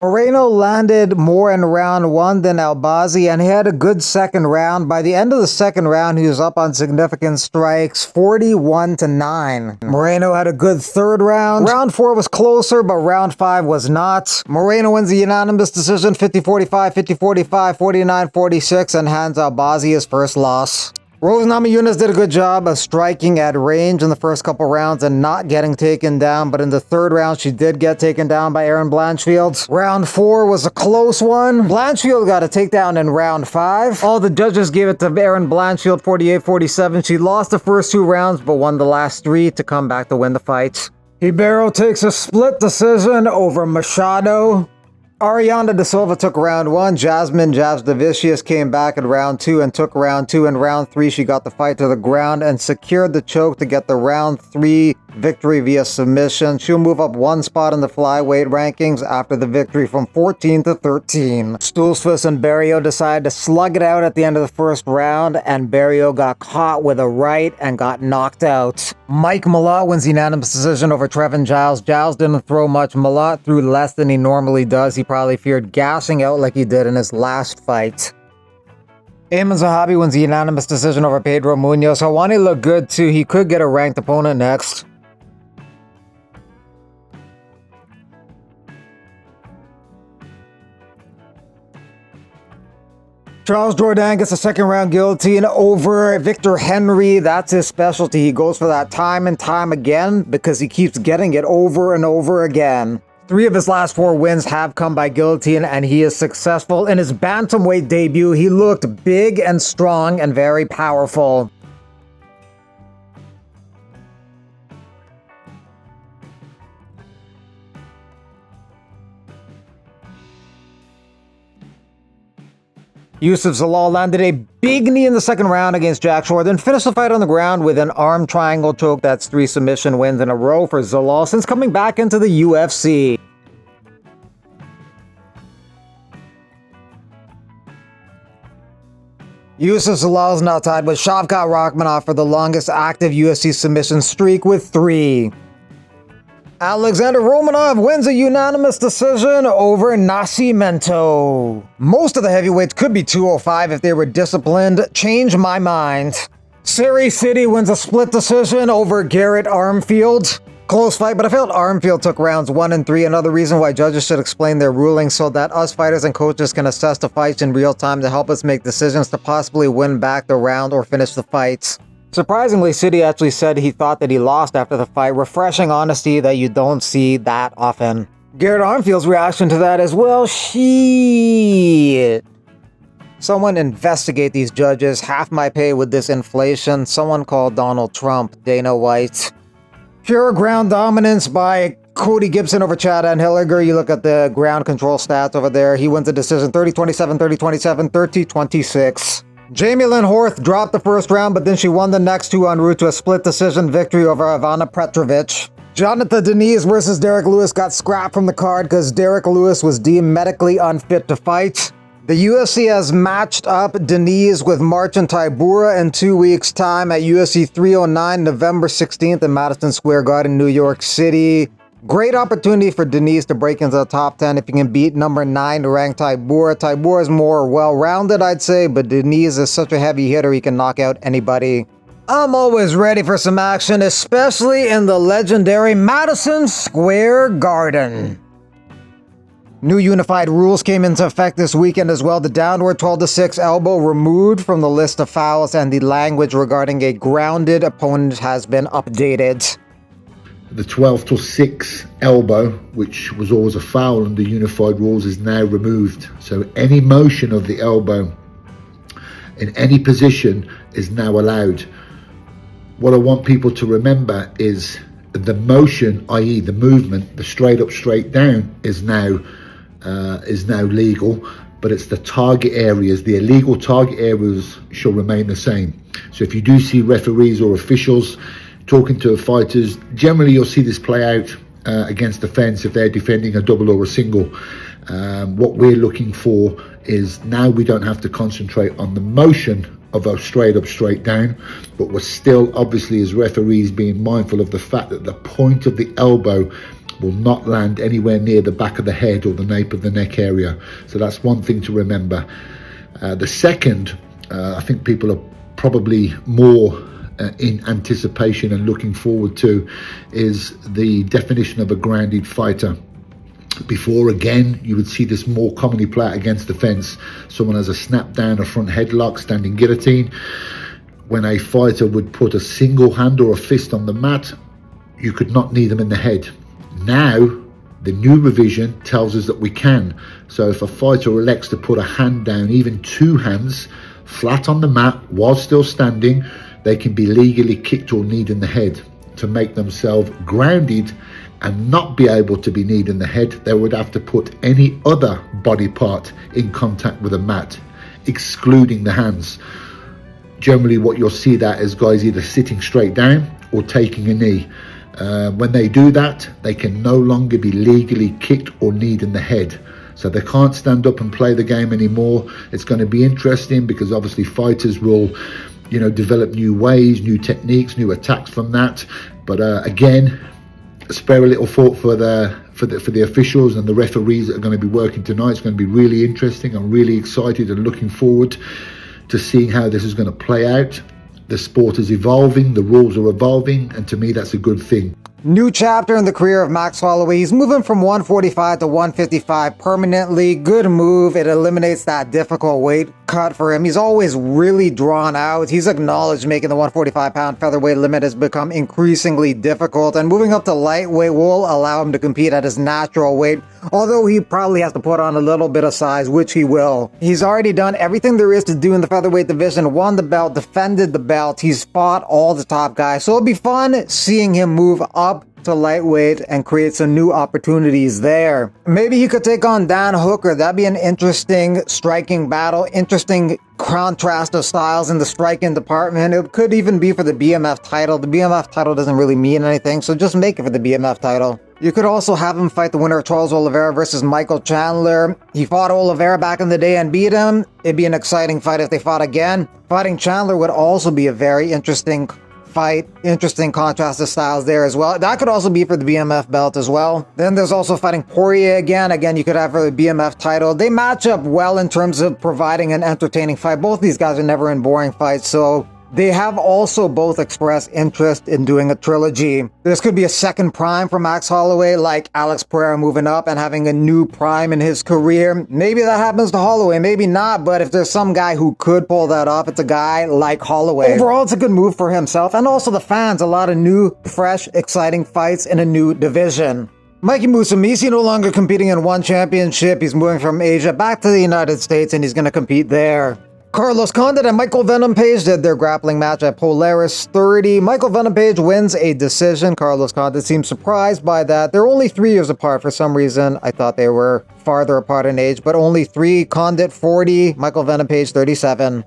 Moreno landed more in round one than Albazi, and he had a good second round. By the end of the second round, he was up on significant strikes, 41-9. Moreno had a good third round. Round four was closer, but round five was not. Moreno wins the unanimous decision, 50-45, 50-45, 49-46, and hands Albazi his first loss. Rose Namajunas did a good job of striking at range in the first couple rounds and not getting taken down, but in the third round, she did get taken down by Erin Blanchfield. Round four was a close one. Blanchfield got a takedown in round five. All the judges gave it to Erin Blanchfield, 48-47. She lost the first two rounds, but won the last three to come back to win the fight. Ribeiro takes a split decision over Machado. Ariana De Silva took round one. Jasmine Javsdavicius came back in round two and took round two. In round three, she got the fight to the ground and secured the choke to get the round three victory via submission. She'll move up one spot in the flyweight rankings after the victory from 14 to 13. Stoltzfus and Barrio decided to slug it out at the end of the first round, and Barrio got caught with a right and got knocked out. Mike Malott wins the unanimous decision over Trevin Giles. Giles didn't throw much. Malott threw less than he normally does. He probably feared gassing out like he did in his last fight. Ayman Zahabi wins the unanimous decision over Pedro Munoz. Helwani looked good too. He could get a ranked opponent next. Charles Jourdain gets a second round guillotine over Victor Henry. That's his specialty. He goes for that time and time again because he keeps getting it over and over again. 3 of his last 4 wins have come by guillotine, and he is successful. In his bantamweight debut, he looked big and strong and very powerful. Youssef Zalal landed a big knee in the second round against Jack Shore, then finished the fight on the ground with an arm triangle choke. That's 3 submission wins in a row for Zalal since coming back into the UFC. Youssef Zalal is now tied with Shavkat Rakhmonov for the longest active UFC submission streak with 3. Alexander Romanov wins a unanimous decision over Nascimento. Most of the heavyweights could be 205 if they were disciplined. Change my mind. Siri City wins a split decision over Garrett Armfield. Close fight, but I felt Armfield took rounds 1 and 3. Another reason why judges should explain their rulings so that us fighters and coaches can assess the fights in real time to help us make decisions to possibly win back the round or finish the fights. Surprisingly, City actually said he thought that he lost after the fight. Refreshing honesty that you don't see that often. Garrett Armfield's reaction to that is, well, shit. Someone investigate these judges. Half my pay with this inflation. Someone called Donald Trump, Dana White. Pure ground dominance by Cody Gibson over Chad Anheliger. You look at the ground control stats over there. He wins the decision 30-27, 30-27, 30-26. Jamie Lynn Horth dropped the first round, but then she won the next 2 en route to a split decision victory over Ivana Petrovic. Jonathan Deniz versus Derek Lewis got scrapped from the card because Derek Lewis was deemed medically unfit to fight. The UFC has matched up Deniz with Marcin Tybura in 2 weeks' time at UFC 309, November 16th in Madison Square Garden, New York City. Great opportunity for Deniz to break into the top 10 if he can beat number 9 ranked Tybura. Tybura is more well-rounded, I'd say, but Deniz is such a heavy hitter he can knock out anybody. I'm always ready for some action, especially in the legendary Madison Square Garden. New unified rules came into effect this weekend as well. The downward 12-6 elbow removed from the list of fouls, and the language regarding a grounded opponent has been updated. The 12-6 elbow, which was always a foul under unified rules, is now removed. So any motion of the elbow in any position is now allowed. What I want people to remember is the motion, i.e. the movement, the straight up, straight down is now legal, but it's the target areas, the illegal target areas shall remain the same. So if you do see referees or officials talking to fighters, generally you'll see this play out against the fence if they're defending a double or a single. What we're looking for is now we don't have to concentrate on the motion of a straight up, straight down, but we're still obviously as referees being mindful of the fact that the point of the elbow will not land anywhere near the back of the head or the nape of the neck area. So that's one thing to remember. The second, I think people are probably more in anticipation and looking forward to, is the definition of a grounded fighter. Before, again, you would see this more commonly play out against the fence. Someone has a snap down, a front headlock, standing guillotine. When a fighter would put a single hand or a fist on the mat, you could not knee them in the head. Now, the new revision tells us that we can. So if a fighter elects to put a hand down, even two hands, flat on the mat while still standing, they can be legally kicked or kneed in the head. To make themselves grounded and not be able to be kneed in the head, they would have to put any other body part in contact with a mat, excluding the hands. Generally what you'll see that is guys either sitting straight down or taking a knee. When they do that, they can no longer be legally kicked or kneed in the head. So they can't stand up and play the game anymore. It's going to be interesting because obviously fighters will, develop new ways, new techniques, new attacks from that. But again, spare a little thought for the officials and the referees that are going to be working tonight. It's going to be really interesting. I'm really excited and looking forward to seeing how this is going to play out. The sport is evolving, the rules are evolving, and to me that's a good thing. New chapter in the career of Max Holloway. He's moving from 145 to 155 permanently. Good move. It eliminates that difficult weight cut for him. He's always really drawn out. He's acknowledged making the 145-pound featherweight limit has become increasingly difficult, and moving up to lightweight will allow him to compete at his natural weight, although he probably has to put on a little bit of size, which he will. He's already done everything there is to do in the featherweight division, won the belt, defended the belt. He's fought all the top guys, so it'll be fun seeing him move up to lightweight and create some new opportunities there. Maybe he could take on Dan Hooker. That'd be an interesting striking battle, interesting contrast of styles in the striking department. It could even be for the BMF title. The BMF title doesn't really mean anything, so just make it for the BMF title. You could also have him fight the winner of Charles Oliveira versus Michael Chandler. He fought Oliveira back in the day and beat him. It'd be an exciting fight if they fought again. Fighting Chandler would also be a very interesting fight, interesting contrast of styles there as well. That could also be for the BMF belt as well. Then there's also fighting Poirier again. Again, you could have for the BMF title. They match up well in terms of providing an entertaining fight. Both these guys are never in boring fights, so they have also both expressed interest in doing a trilogy. This could be a second prime for Max Holloway, like Alex Pereira moving up and having a new prime in his career. Maybe that happens to Holloway, maybe not, but if there's some guy who could pull that off, it's a guy like Holloway. Overall, it's a good move for himself and also the fans. A lot of new, fresh, exciting fights in a new division. Mikey Musumeci no longer competing in one championship. He's moving from Asia back to the United States and he's going to compete there. Carlos Condit and Michael Venom Page did their grappling match at Polaris 30. Michael Venom Page wins a decision. Carlos Condit seemed surprised by that. They're only 3 years apart for some reason. I thought they were farther apart in age, but only 3. Condit 40, Michael Venom Page 37.